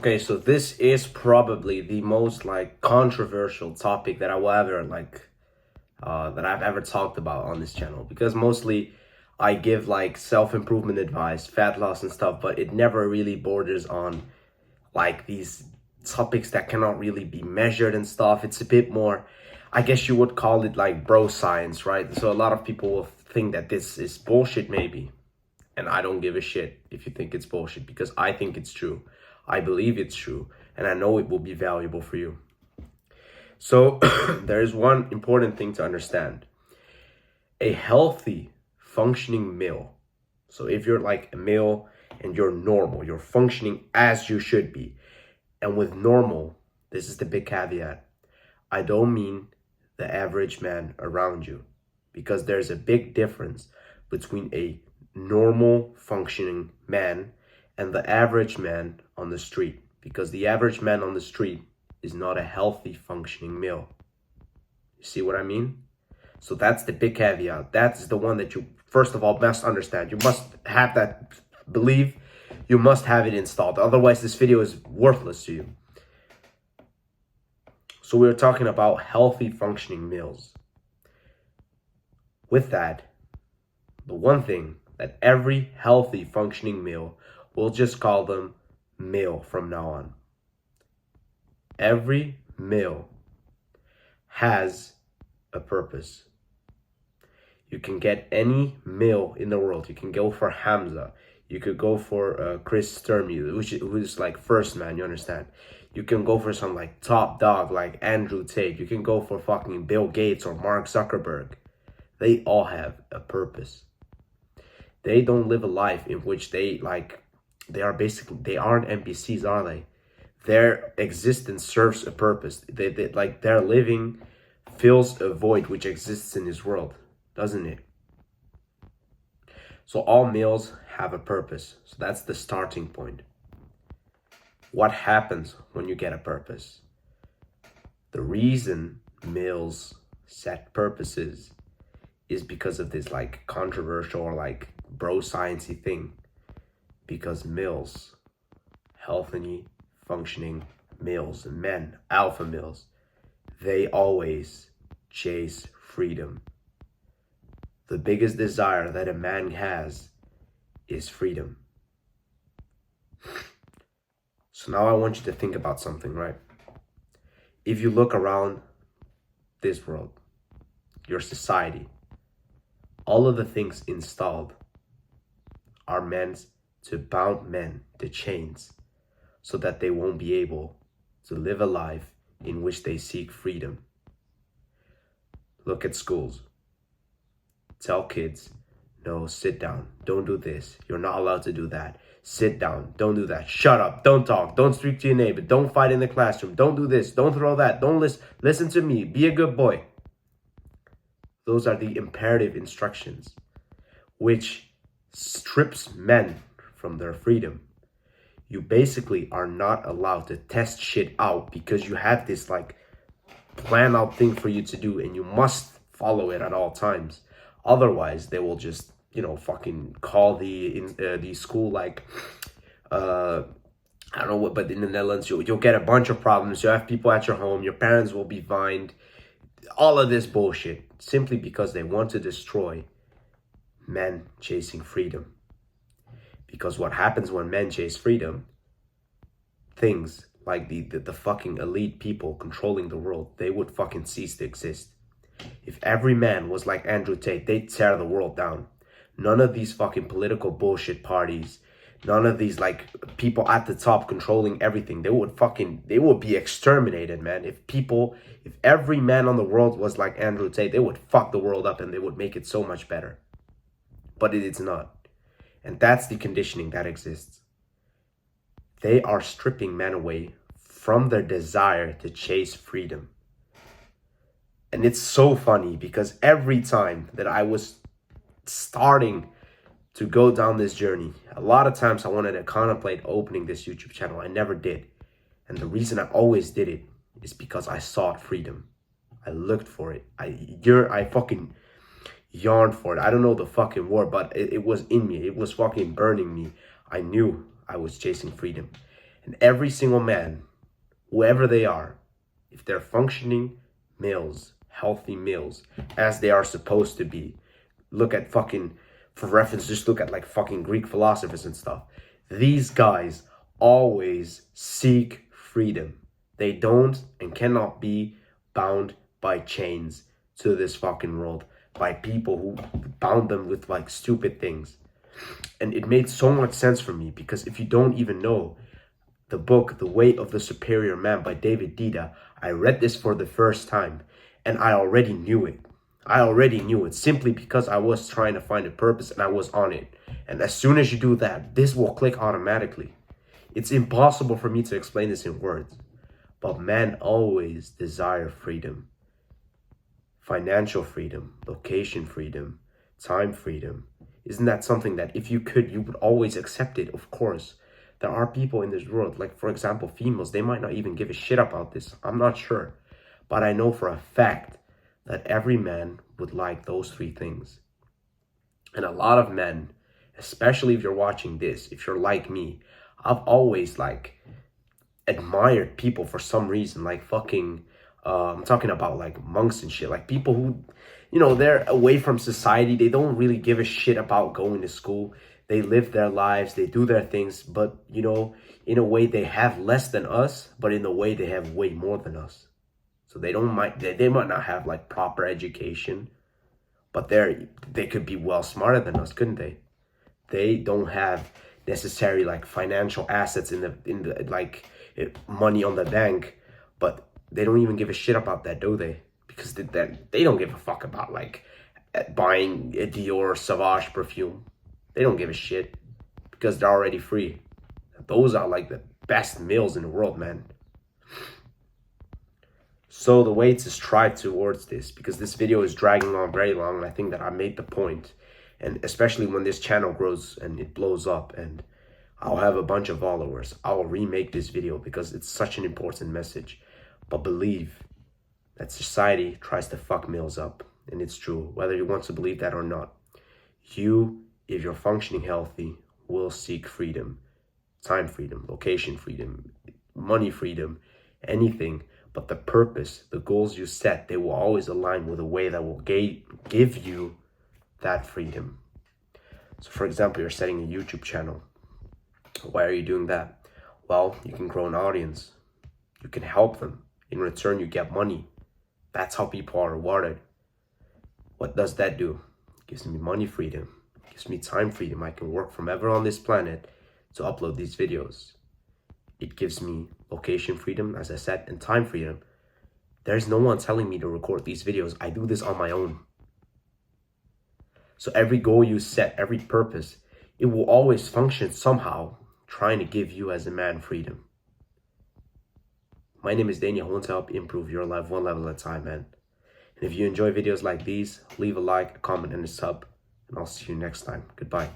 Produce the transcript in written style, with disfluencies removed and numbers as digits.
Okay, so this is probably the most controversial topic that I will ever that I've ever talked about on this channel, because mostly I give self-improvement advice, fat loss and stuff, but it never really borders on these topics that cannot really be measured and stuff. It's a bit more, I guess you would call it like bro science, right? So a lot of people will think that this is bullshit maybe. And I don't give a shit if you think it's bullshit, because I think it's true. I believe it's true, and I know it will be valuable for you. So there is one important thing to understand. A healthy, functioning male. So if you're like a male and you're normal, you're functioning as you should be. And with normal, this is the big caveat. I don't mean the average man around you, because there's a big difference between a normal functioning man and the average man on the street, because the average man on the street is not a healthy functioning male. You see what I mean? So that's the big caveat. That's the one that you first of all must understand. You must have that belief. You must have it installed, otherwise this video is worthless to you. So we're talking about healthy functioning males. With that, the one thing that every healthy functioning male, we'll just call them male from now on. Every male has a purpose. You can get any male in the world. You can go for Hamza. You could go for Chris Sturmy, who's like first man, you understand? You can go for some like top dog like Andrew Tate. You can go for fucking Bill Gates or Mark Zuckerberg. They all have a purpose. They don't live a life in which they aren't NPCs, are they? Their existence serves a purpose. Their living fills a void which exists in this world, doesn't it? So all males have a purpose. So that's the starting point. What happens when you get a purpose? The reason males set purposes is because of this controversial or bro sciencey thing. Because males, healthy, functioning males, men, alpha males, they always chase freedom. The biggest desire that a man has is freedom. So now I want you to think about something, right? If you look around this world, your society, all of the things installed are meant to bound men to chains so that they won't be able to live a life in which they seek freedom. Look at schools. Tell kids, no, sit down. Don't do this. You're not allowed to do that. Sit down. Don't do that. Shut up. Don't talk. Don't speak to your neighbor. Don't fight in the classroom. Don't do this. Don't throw that. Don't listen to me. Be a good boy. Those are the imperative instructions, which strips men from their freedom. You basically are not allowed to test shit out because you have this plan out thing for you to do, and you must follow it at all times. Otherwise, they will just, fucking call the school I don't know what, but in the Netherlands, you'll get a bunch of problems. You'll have people at your home. Your parents will be fined. All of this bullshit, simply because they want to destroy men chasing freedom. Because what happens when men chase freedom, things like the fucking elite people controlling the world, they would fucking cease to exist. If every man was like Andrew Tate, they'd tear the world down. None of these fucking political bullshit parties, none of these people at the top controlling everything, they would be exterminated, man. If every man on the world was like Andrew Tate, they would fuck the world up and they would make it so much better. But it's not. And that's the conditioning that exists. They are stripping men away from their desire to chase freedom. And it's so funny because every time that I was starting to go down this journey, a lot of times I wanted to contemplate opening this YouTube channel. I never did. And the reason I always did it is because I sought freedom. I looked for it. I fucking yearned for it. I don't know the fucking word, but it was in me. It was fucking burning me. I knew I was chasing freedom. And every single man, whoever they are, if they're functioning males, healthy males, as they are supposed to be, look at fucking, for reference, just look at like fucking Greek philosophers and stuff. These guys always seek freedom. They don't and cannot be bound by chains to this fucking world, by people who bound them with like stupid things. And it made so much sense for me, because if you don't even know the book, The Weight of the Superior Man by David Deenie, I read this for the first time and I already knew it. I already knew it simply because I was trying to find a purpose and I was on it. And as soon as you do that, this will click automatically. It's impossible for me to explain this in words, but men always desire freedom. Financial freedom, location freedom, time freedom. Isn't that something that if you could, you would always accept it? Of course. There are people in this world, like for example, females, they might not even give a shit about this. I'm not sure. But I know for a fact that every man would like those three things. And a lot of men, especially if you're watching this, if you're like me, I've always like admired people for some reason, like fucking, I'm talking about like monks and shit, like people who, you know, they're away from society. They don't really give a shit about going to school. They live their lives, they do their things, but you know, in a way they have less than us, but in a way they have way more than us. So they might not have like proper education, but they could be well smarter than us, couldn't they? They don't have necessary like financial assets in the like money on the bank, but they don't even give a shit about that, do they? Because they don't give a fuck about like buying a Dior Sauvage perfume. They don't give a shit because they're already free. Those are like the best meals in the world, man. So the way to strive towards this, because this video is dragging on very long, and I think that I made the point, and especially when this channel grows and it blows up and I'll have a bunch of followers, I'll remake this video because it's such an important message. But believe that society tries to fuck males up, and it's true, whether you want to believe that or not. You, if you're functioning healthy, will seek freedom, time freedom, location freedom, money freedom, anything. But the purpose, the goals you set, they will always align with a way that will give you that freedom. So for example, you're setting a YouTube channel. Why are you doing that? Well, you can grow an audience. You can help them. In return, you get money. That's how people are rewarded. What does that do? It gives me money freedom. It gives me time freedom. I can work from ever on this planet to upload these videos. It gives me location freedom, as I said, and time freedom. There's no one telling me to record these videos. I do this on my own. So every goal you set, every purpose, it will always function somehow, trying to give you as a man freedom. My name is Deenie. I want to help improve your life one level at a time, man. And if you enjoy videos like these, leave a like, a comment, and a sub. And I'll see you next time. Goodbye.